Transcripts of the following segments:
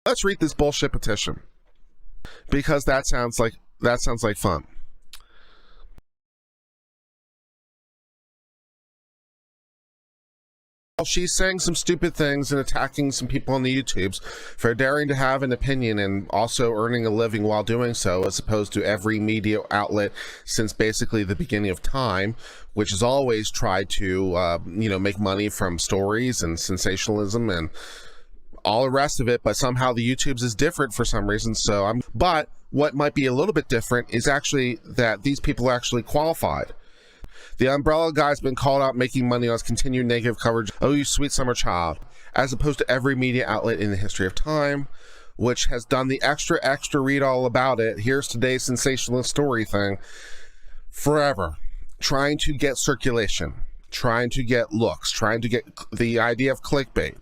Let's read this bullshit petition, because that sounds like fun. She's saying some stupid things and attacking some people on the YouTubes for daring to have an opinion and also earning a living while doing so, as opposed to every media outlet since basically the beginning of time, which has always tried to, make money from stories and sensationalism and all the rest of it. But somehow the YouTubes is different for some reason. But what might be a little bit different is actually that these people are actually qualified. The umbrella guy's been called out making money on his continued negative coverage, "Oh, you sweet summer child," as opposed to every media outlet in the history of time, which has done the extra read all about it. Here's today's sensationalist story thing forever, trying to get circulation, trying to get looks, trying to get the idea of clickbait.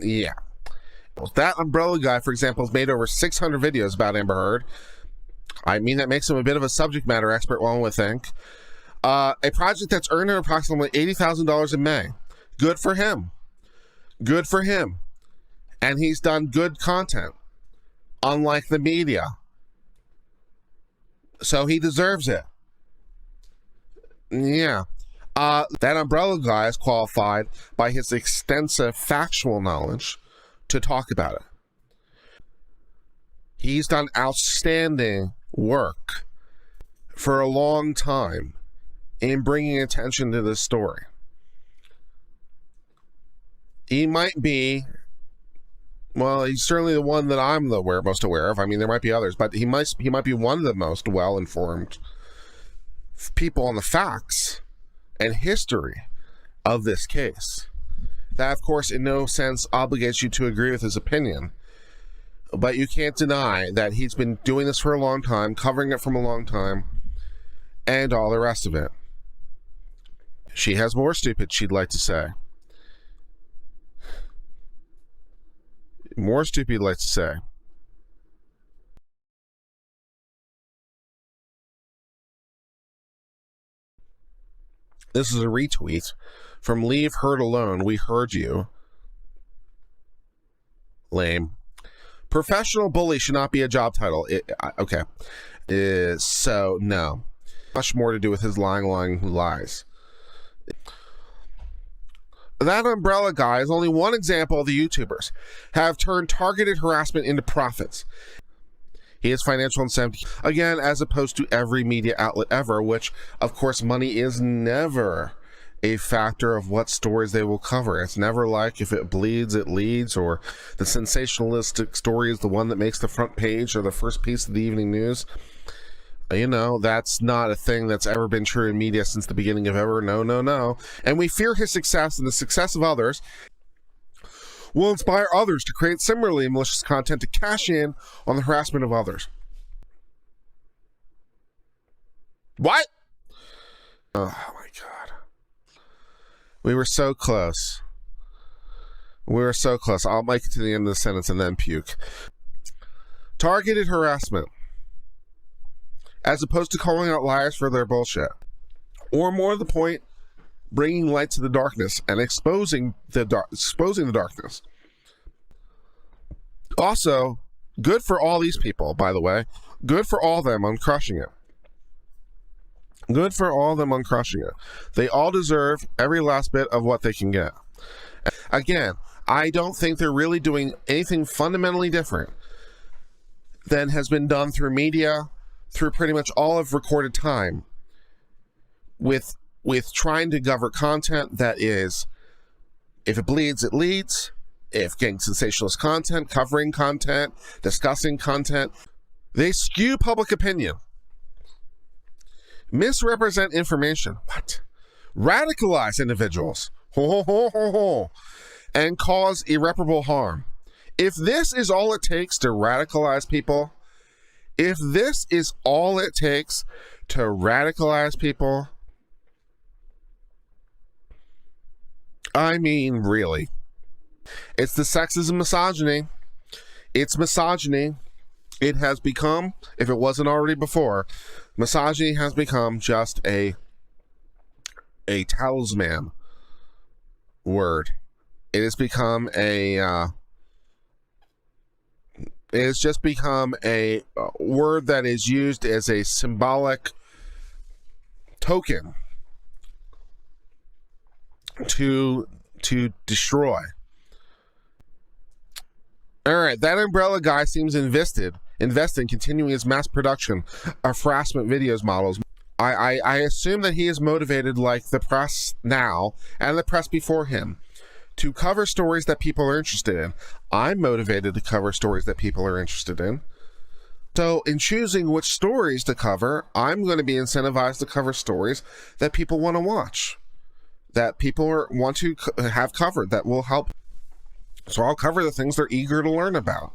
Yeah. That umbrella guy, for example, has made over 600 videos about Amber Heard. I mean, that makes him a bit of a subject matter expert, one would think. A project that's earned him approximately $80,000 in May. Good for him. Good for him. And he's done good content, unlike the media. So he deserves it. Yeah. That umbrella guy is qualified by his extensive factual knowledge to talk about it. He's done outstanding work for a long time in bringing attention to this story. He might be, well, he's certainly the one that I'm most aware of. I mean, there might be others, but he might be one of the most well-informed people on the facts and history of this case. That, of course, in no sense obligates you to agree with his opinion. But you can't deny that he's been doing this for a long time, covering it from a long time, and all the rest of it. She has more stupid she'd like to say. More stupid you'd like to say. This is a retweet from Leave Heard Alone. We heard you. Lame. Professional bully should not be a job title. Okay. So, no. Much more to do with his lying lies. That umbrella guy is only one example of the YouTubers have turned targeted harassment into profits. He has financial incentive, again, as opposed to every media outlet ever, which, of course, money is never a factor of what stories they will cover. It's never like if it bleeds, it leads, or the sensationalistic story is the one that makes the front page or the first piece of the evening news. You know, that's not a thing that's ever been true in media since the beginning of ever. No. And we fear his success, and the success of others will inspire others to create similarly malicious content to cash in on the harassment of others. What? Oh my God. We were so close. We were so close. I'll make it to the end of the sentence and then puke. Targeted harassment, as opposed to calling out liars for their bullshit. Or more to the point, bringing light to the darkness and exposing the darkness. Also, good for all these people, by the way. Good for all of them on crushing it. Good for all of them on crushing it. They all deserve every last bit of what they can get. Again, I don't think they're really doing anything fundamentally different than has been done through media, through pretty much all of recorded time, with trying to govern content that is, if it bleeds, it leads. If getting sensationalist content, covering content, discussing content, they skew public opinion, misrepresent information, radicalize individuals, and cause irreparable harm. If this is all it takes to radicalize people, I mean, really. It's the sexism, misogyny. It's misogyny. It has become, if it wasn't already before, misogyny has become just a talisman word. It has become a It has just become a word that is used as a symbolic token to destroy. All right, that umbrella guy seems invest in continuing his mass production of harassment videos models. I assume that he is motivated, like the press now and the press before him, to cover stories that people are interested in. I'm motivated to cover stories that people are interested in. So in choosing which stories to cover, I'm going to be incentivized to cover stories that people want to watch, that people want to have covered, that will help. So I'll cover the things they're eager to learn about.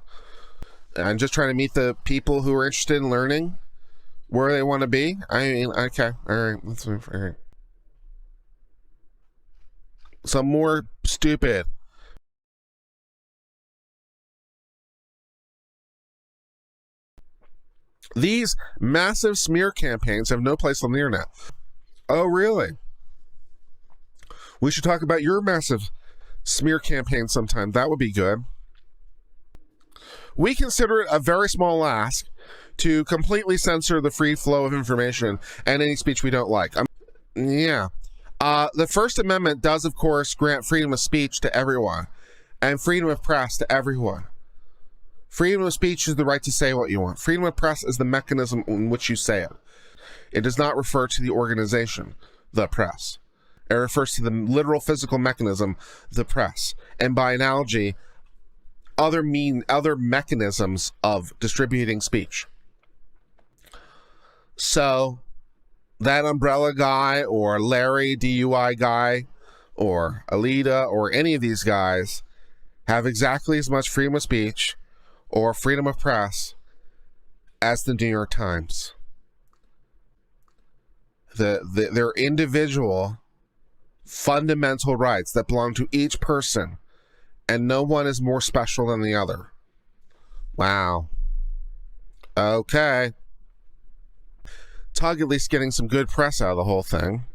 I'm just trying to meet the people who are interested in learning where they want to be. I mean, okay, all right, let's move. All right. Some more stupid. These massive smear campaigns have no place on the internet. Oh, really? We should talk about your massive smear campaign sometime. That would be good. We consider it a very small ask to completely censor the free flow of information and any speech we don't like. The First Amendment does, of course, grant freedom of speech to everyone and freedom of press to everyone. Freedom of speech is the right to say what you want. Freedom of press is the mechanism in which you say it. It does not refer to the organization, the press. It refers to the literal physical mechanism, the press. And by analogy, other mechanisms of distributing speech. So that umbrella guy or Larry DUI guy or Alyte or any of these guys have exactly as much freedom of speech or freedom of press as the New York Times. Their individual fundamental rights that belong to each person, and no one is more special than the other. Wow. Okay. Tug at least getting some good press out of the whole thing.